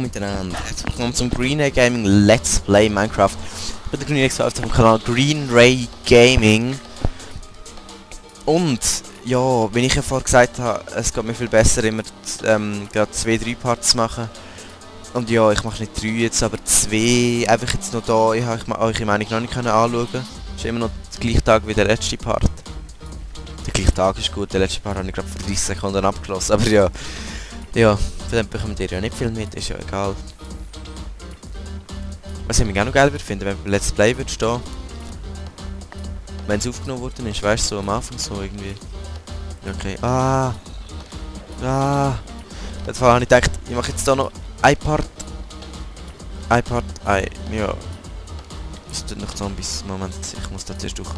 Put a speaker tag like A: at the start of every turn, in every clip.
A: miteinander. Herzlich willkommen zum Green Ray Gaming Let's Play Minecraft. Ich bin der Green Ray auf dem Kanal Green Ray Gaming. Und ja, wie ich ja vorher gesagt habe, es geht mir viel besser, immer gerade 2-3 Parts zu machen. Und ja, ich mache nicht 3 jetzt, aber 2. Einfach jetzt noch da, ich habe eure Meinung noch nicht anschauen. Es ist immer noch der gleiche Tag wie der letzte Part. Der gleiche Tag ist gut, der letzte Part habe ich gerade vor 30 Sekunden abgeschlossen, aber ja. Ja, von dem bekommt ihr ja nicht viel mit, ist ja egal. Was ich mich auch noch geil würde finden, wenn beim Let's Play würde stehen. Wenn es aufgenommen worden ist, weißt du, so am Anfang so irgendwie. Okay, Jetzt habe ich gedacht, ich mache jetzt da noch ein Part. Ja. Es tut noch Zombies, Moment, ich muss da zuerst durch.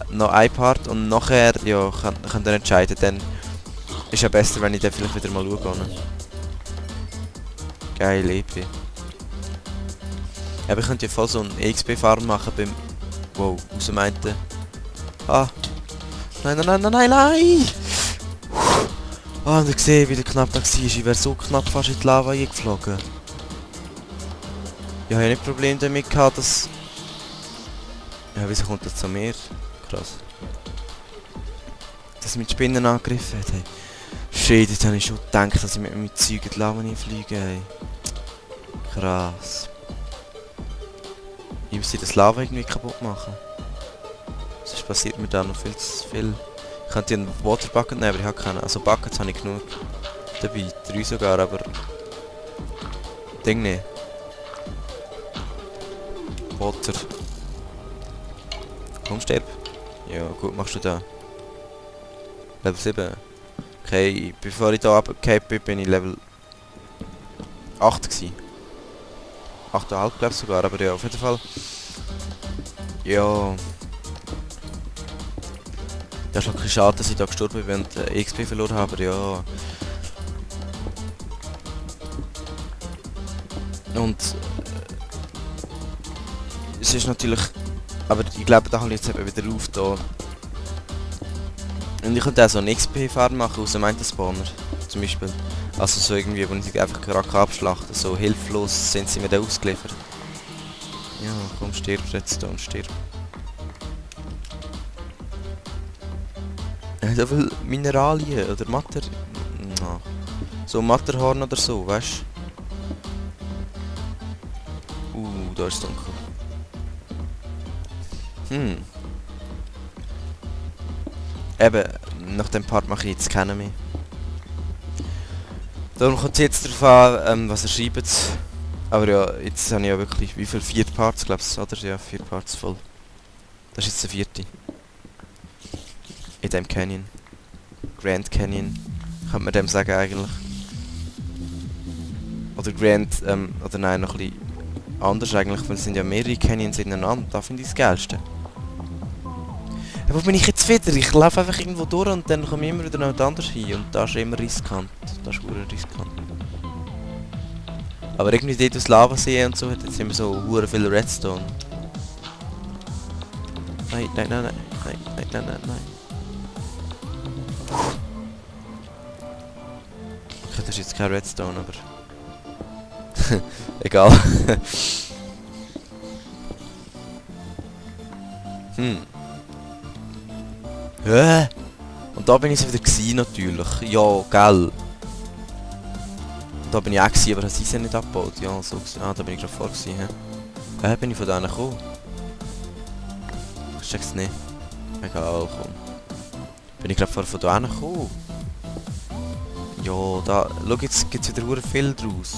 A: Noch ein Part und nachher, ja, könnt ihr entscheiden, dann ist ja besser, wenn ich dann vielleicht wieder mal schaue. Ne? Geil, EP. Aber ich könnte ja voll so einen EXP-Farm machen beim... Wow, was meinte? Nein! Und ich sehe, wie der knapp da war. Ich wäre so knapp fast in die Lava eingeflogen. Ich habe ja nicht Problem damit gehabt, dass... Ja, wieso kommt das zu mir? Krass. Dass mit Spinnen angegriffen hat, hey. Shit, jetzt habe ich schon gedacht, dass ich mit meinem Zeug in die Lava nicht fliege, ey. Krass. Ich muss das Lava irgendwie kaputt machen. Sonst passiert mir da noch viel zu viel. Ich könnte einen Waterbucket nehmen, aber ich habe keinen. Also Buckets habe ich genug dabei. 3 sogar, aber... Ding nicht. Water. Komm, stirb. Ja, gut machst du da. Level 7. Okay, bevor ich da abgekehrt bin, bin ich Level 8 gewesen. 8,5 glaube ich sogar, aber ja, auf jeden Fall. Ja. Das ist schon ein bisschen schade, dass ich da gestorben bin und XP verloren habe, aber ja. Und es ist natürlich... Aber ich glaube, da habe ich jetzt eben wieder auf da. Und ich könnte auch so einen XP-Farm machen aus einem Spawner, zum Beispiel. Also so irgendwie, wo ich sie einfach gerade abschlachten. So hilflos sind sie mir da ausgeliefert. Ja, komm, stirb, Redstone, stirb. So viel Mineralien oder Matter... No. So Matterhorn oder so, weißt du? Da ist es dunkel. Eben, nach dem Part mache ich jetzt keinen mehr. Darum kommt es jetzt darauf an, was ihr schreibt. Aber ja, jetzt habe ich ja wirklich, wie viel? 4 Parts, glaube ich, oder? Ja, 4 Parts voll. Das ist jetzt der 4. In dem Canyon. Grand Canyon, könnte man dem sagen eigentlich. Oder Grand, oder nein, noch ein bisschen anders eigentlich, weil es sind ja mehrere Canyons ineinander. Da finde ich das Geilste. Wo bin ich jetzt wieder? Ich laufe einfach irgendwo durch und dann komme ich immer wieder noch anders hin. Und das ist immer riskant. Das ist verdammt riskant. Aber irgendwie dort aus Lava sehen und so hat jetzt immer so verdammt viel Redstone. Nein. Okay, das ist jetzt kein Redstone, aber... Egal. Und da bin ich wieder gewesen, natürlich. Ja, gell. Da bin ich auch gewesen, aber sie sind nicht abgebaut. Ja, so gewesen. Da bin ich gerade vor gewesen, hä? Bin ich von denen gekommen? Ich check's nicht. Egal, komm. Bin ich gerade von denen gekommen? Ja, da... Schau, jetzt gibt's wieder verdammt viel draus.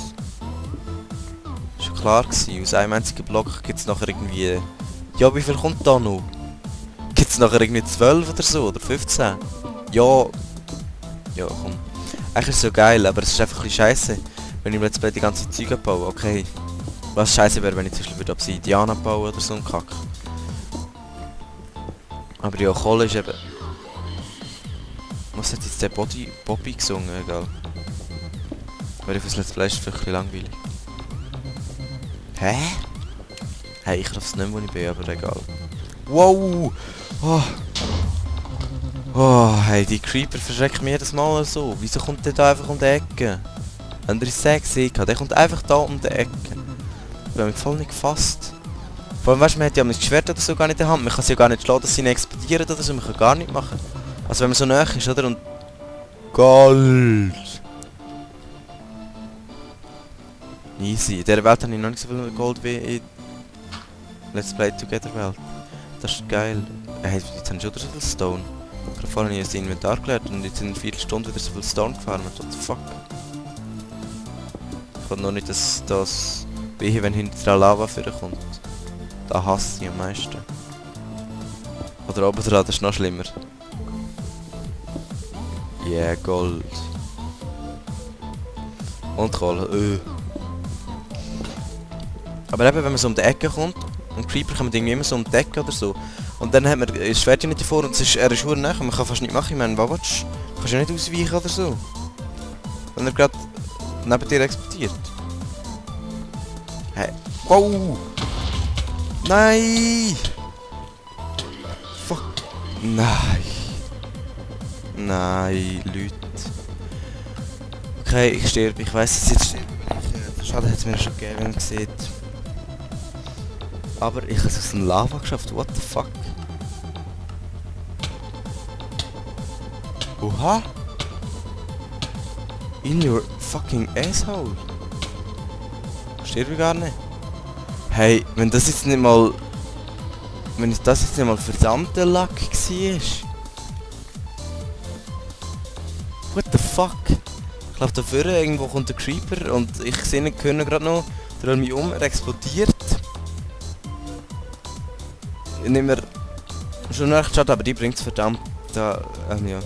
A: Ist schon klar gewesen. Aus einem einzigen Block gibt's nachher irgendwie... Ja, wie viel kommt da noch? Gibt's nachher irgendwie 12 oder so, oder 15? Ja... Ja, komm. Eigentlich ist es so geil, aber es ist einfach ein bisschen scheiße, wenn ich mir jetzt die ganze Zeug abbaue. Okay. Was scheiße wäre, wenn ich zum Beispiel Obsidian abbaue oder so ein Kack. Aber ja, Kohle ist eben... Was hat jetzt der Bobby gesungen? Egal. Weil ich fürs Let's Play ist vielleicht ein bisschen langweilig. Hä? Hey, ich weiß nicht, wo ich bin, aber egal. Wow! Oh, hey, die Creeper verschrecken mich jedes Mal so. Wieso kommt der da einfach um die Ecke? Andere sexy, der kommt einfach da um die Ecke. Ich bin mich voll nicht gefasst. Vor allem, weißt du, man hat ja ein Schwert oder so gar nicht in der Hand. Man kann sie ja gar nicht schlagen, dass sie nicht explodieren oder so. Man kann gar nicht machen. Also wenn man so nah ist, oder? Und... Gold! Easy. In dieser Welt habe ich noch nicht so viel Gold wie in... Let's Play Together Welt. Das ist geil. Hey, jetzt haben wir schon wieder so viel Stone. Gerade vorhin habe ich das Inventar gelernt und jetzt in 4 Stunden wieder so viel Stone gefahren. What the fuck? Ich will noch nicht, dass das... Wehe, wenn hinter der Lava vorkommt. Da hasse ich am meisten. Oder oben dran, das ist noch schlimmer. Yeah, Gold. Und Kohle. Aber eben, wenn man so um die Ecke kommt, und Creeper kommen irgendwie immer so um die Ecke oder so. Und dann hat man das Schwert ja nicht davor und er ist verdammt nah, man kann fast nicht machen. Ich meine, was willst du? Kannst du ja nicht ausweichen oder so. Wenn er gerade neben dir explodiert. Hey. Wow! Nein! Fuck! Nein! Nein, Leute. Okay, ich sterbe. Ich weiss, dass jetzt sterbe. Schade, hat es mir schon gegeben, wenn man sieht. Aber ich habe es aus dem Lava geschafft. What the fuck? Oha! In your fucking asshole! Sterbe ich gar nicht. Hey, wenn das jetzt nicht mal... Wenn das jetzt nicht mal verdammter Lack war. What the fuck? Ich glaube da vorne irgendwo kommt der Creeper und ich sehe ihn gerade noch. Drehe mich um, er explodiert. Ich nehme mir schon recht schade, aber die bringt es verdammt da, ja.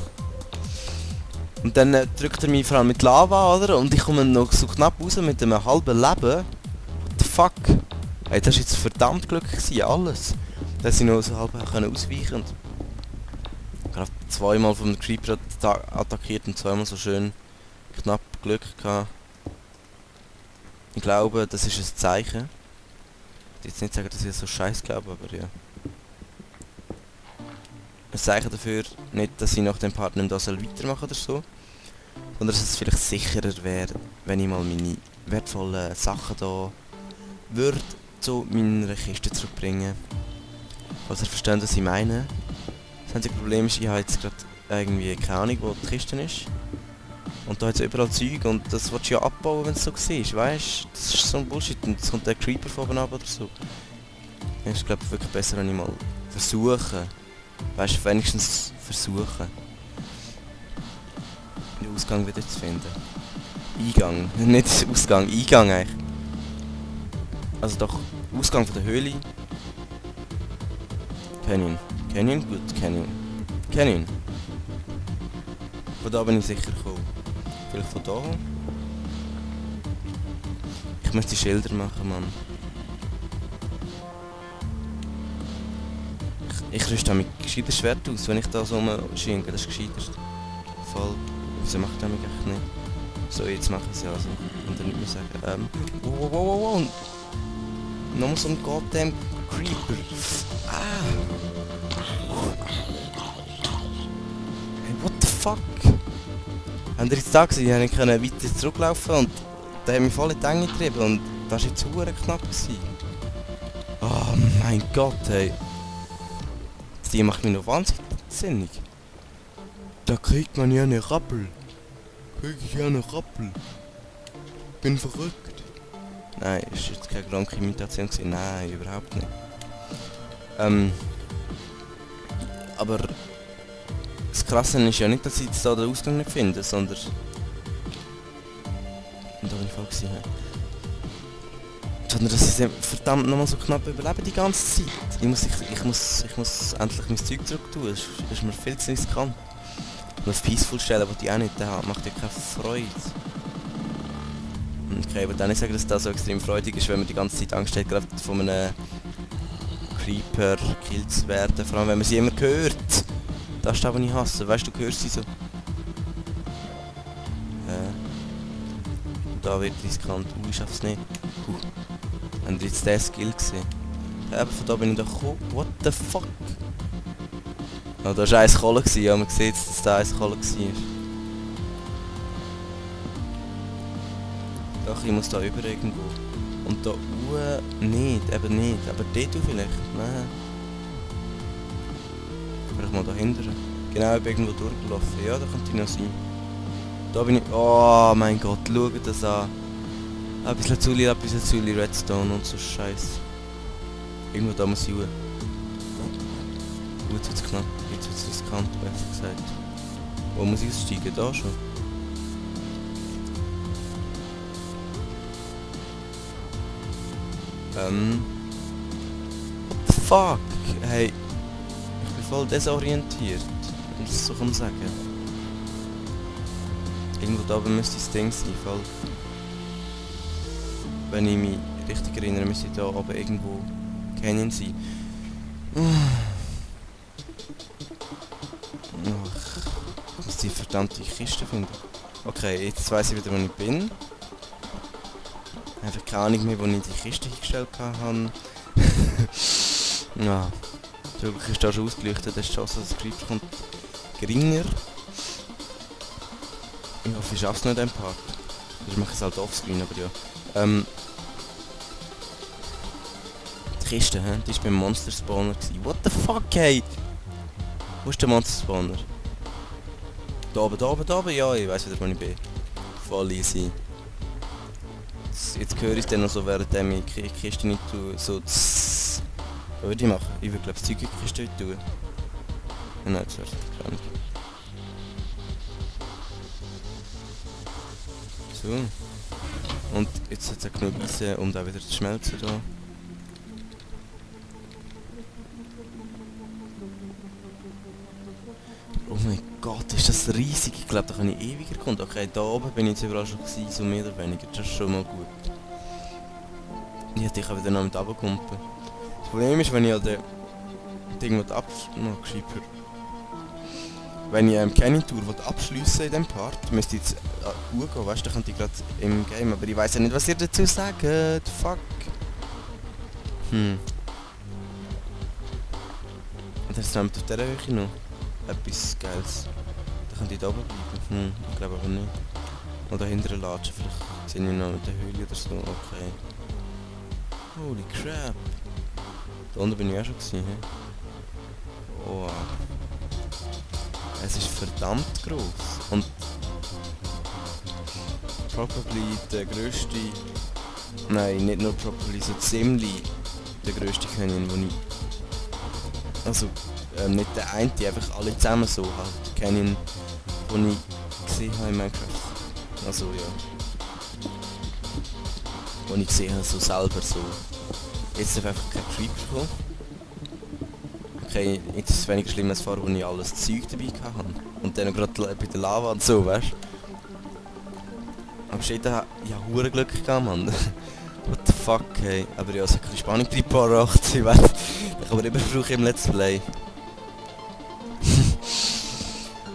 A: Und dann drückt er mich vor allem mit Lava, oder? Und ich komme noch so knapp raus mit einem halben Leben. What the fuck? Hey, das war jetzt verdammt Glück gewesen, alles. Dass ich noch so halb ausweichen konnte. Gerade zweimal vom Creeper attackiert und zweimal so schön knapp Glück gehabt. Ich glaube, das ist ein Zeichen. Ich will jetzt nicht sagen, dass ich so scheiß glaube, aber ja. Ein Zeichen dafür, nicht, dass ich nach dem Part nicht da weitermachen oder so, sondern dass es vielleicht sicherer wäre, wenn ich mal meine wertvollen Sachen da würde zu meiner Kiste zurückbringen. Falls ihr versteht, was ich meine. Das einzige Problem ist, ich habe jetzt gerade irgendwie keine Ahnung, wo die Kiste ist. Und da hat es überall Zeug und das willst du ja abbauen, wenn es so siehst, weißt du? Das ist so ein Bullshit und jetzt kommt der Creeper von oben ab oder so. Es ist glaube ich wirklich besser, wenn ich mal versuche. Weißt du, wenigstens versuchen. Den Ausgang wieder zu finden. Eingang, nicht Ausgang, Eingang eigentlich. Also doch, Ausgang von der Höhle. Canyon. Canyon? Gut, Canyon. Canyon. Von da bin ich sicher gekommen. Vielleicht von da. Ich möchte die Schilder machen, Mann. Ich rüste mit gescheiter Schwert aus, wenn ich da so rumschinke, das ist gescheiter. Voll. Wieso macht er mich echt nicht? So, jetzt mache ich es ja also. Und dann nicht mehr sagen, wow. Nochmal so ein goddamn Creeper. Ah! Hey, what the fuck? Habt ihr jetzt da gesehen? Ich konnte weiter zurücklaufen und der hat mich voll in die Enge getrieben und das war jetzt verdammt knapp gewesen. Oh mein Gott, hey. Die macht mich noch wahnsinnig. Da kriegt man ja eine Rappel. Krieg ich ja eine Rappel. Bin verrückt. Nein, ist jetzt keine kranke Imitation gewesen. Nein, überhaupt nicht. Aber das Krasse ist ja nicht, dass ich jetzt da den Ausgang nicht finde, sondern... Und da bin ich voll gewesen, hey. Sondern dass ich verdammt nochmal so knapp überlebe die ganze Zeit. Ich muss endlich mein Zeug zurück tun, das ist mir viel zu riskant. Und auf Peaceful stellen, die ich auch nicht habe, macht ja keine Freude. Und ich kann aber auch nicht sagen, dass das so extrem freudig ist, wenn man die ganze Zeit Angst hat, gerade von einem Creeper gekillt zu werden. Vor allem wenn man sie immer hört. Das ist das, was ich hasse. Weißt du, du hörst sie so. Da wird riskant. Ich schaff's nicht. Haben wir jetzt den Skill gesehen? Eben, von da bin ich doch gekommen. What the fuck? Oh, da war eins Kohle, ja, man sieht, dass da eins Kohle war. Doch, ich muss da über irgendwo. Und da nicht, eben nicht. Aber dort vielleicht. Nein. Vielleicht mal dahinter. Genau, ich bin irgendwo durchgelaufen. Ja, da könnte ich noch sein. Da bin ich... Oh mein Gott, schau das an. Ein bisschen zu Redstone und so Scheiß. Irgendwo da muss ich hin. Gut, jetzt knapp. Jetzt wird es riskant, besser gesagt. Wo muss ich aussteigen? Da schon. What the fuck? Hey, ich bin voll desorientiert. Muss ich so sagen. Irgendwo da oben müsste das Ding sein, voll. Wenn ich mich richtig erinnere, müsste da oben irgendwo Canyon sein. Ich muss die verdammte Kiste finden. Okay, jetzt weiss ich wieder, wo ich bin. Einfach keine Ahnung mehr, wo ich die Kiste hingestellt habe. Ja, zum Glück ist da schon ausgeleuchtet, das ist schon so, dass das Creeper kommt geringer. Ich hoffe, ich schaff's noch in diesem Part. Ich mache es halt offscreen, aber ja. Die Kiste, hä? Die war beim Monster Spawner. What the fuck, hey? Wo ist der Monster Spawner? Da oben, da oben, da oben? Ja, ich weiss wieder, wo ich bin. Voll easy. Jetzt höre ich es dann noch so, während ich die Kiste nicht tue. So Was würde ich machen? Ich würde glaube das Zeug in die Kiste nicht tun. Ja, nein, das wäre krank. So. Und jetzt hat es genug Eisen, um da wieder zu schmelzen. Da. Oh mein Gott, ist das riesig. Ich glaube, da kann ich ewiger kommen. Okay, da oben bin ich jetzt überall schon gewesen, so mehr oder weniger. Das ist schon mal gut. Ja, ich kann wieder noch mit runterkumpen. Das Problem ist, wenn ich an der Ding abschreibe. Wenn ich Canyon Tour abschliessen in diesem Part, müsste ich jetzt gehen, weißt du, da könnte ich gerade im Game, aber ich weiss ja nicht, was ihr dazu sagt. Fuck. Und jetzt nimmt auf dieser Höhe noch etwas Geiles. Da könnte ich da oben bleiben. Ich glaube aber nicht. Oder hinter der Latsche, vielleicht sehe ich noch mit der Höhle oder so. Okay. Holy crap. Da unten bin ich auch schon gewesen, he? Oh. Es ist verdammt groß. Und probably der grösste... Nein, nicht nur probably, so ziemlich der grösste Canyon, wo ich... Also, nicht der eine, einfach alle zusammen so halt. Canyon, den ich gesehen habe in Minecraft. Also ja. Den ich gesehen habe, so selber so. Jetzt ist einfach kein Creeper gekommen. Okay, jetzt ist es weniger schlimm als vorher, wo ich alles Zeug dabei hatte. Und dann gerade bei der Lava und so, weißt du. Aber shit, da ja hure Glück gehabt, Mann. What the fuck, hey. Aber ja, es hat keine Spannung beigebracht, ich weiss. Ich kann aber immer brauchen im Let's Play.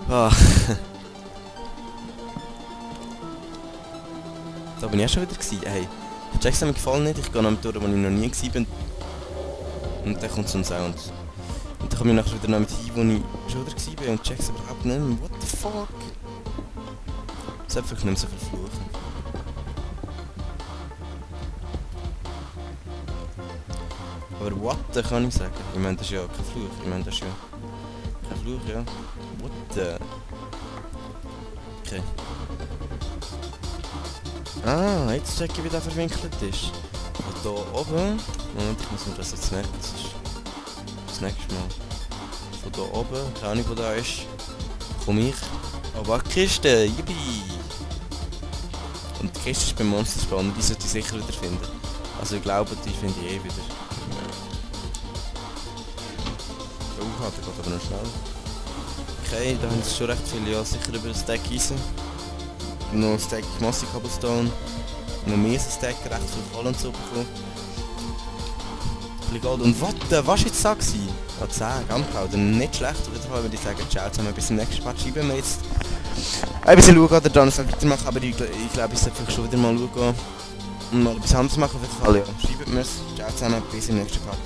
A: Ah. Da bin ich auch schon wieder gewesen. Hey, check's mir gefallen nicht, ich gehe noch durch, wo ich noch nie war. Und dann kommt so ein Sound. Und dann komme ich nachher wieder noch mit hin, wo ich schon wieder war und check's überhaupt nicht mehr. What the fuck? Es hat einfach nicht mehr so viel fluchen. Aber what the kann ich sagen? Ich meine, das ist ja kein Fluch. Ich meine, das ist ja kein Fluch, ja. What the? Okay. Ah, jetzt check ich, wie der verwinkelt ist. Und da oben... Moment, ich muss mir das jetzt merken. Das ist das nächste Mal. Von da oben, keine Ahnung wo da ist, komme ich. Aber die Kiste, yippie! Und die Kiste ist beim Monster Spawn, die sollte ich sicher wieder finden. Also ich glaube, die finde ich eh wieder. Oh, der geht aber noch schnell. Okay, da haben sie schon recht viele, ja sicher über ein Stack Eisen. Noch ein Stack Massy Cobblestone. Noch mehr ein Stack, recht viel Kohle und so bekommen. Ein Gold. Und was war jetzt da gewesen? Ah, 10, Gunpowder. Nicht schlecht, auf jeden Fall würde ich sagen, ciao zusammen, bis zum nächsten Part. Schreiben wir jetzt ein bisschen schauen oder dann weitermachen, aber ich glaube, ich sollte vielleicht schon wieder mal schauen und mal etwas anderes machen auf jeden Fall, ja. Schreibt mir es, ciao zusammen, bis im nächsten Part.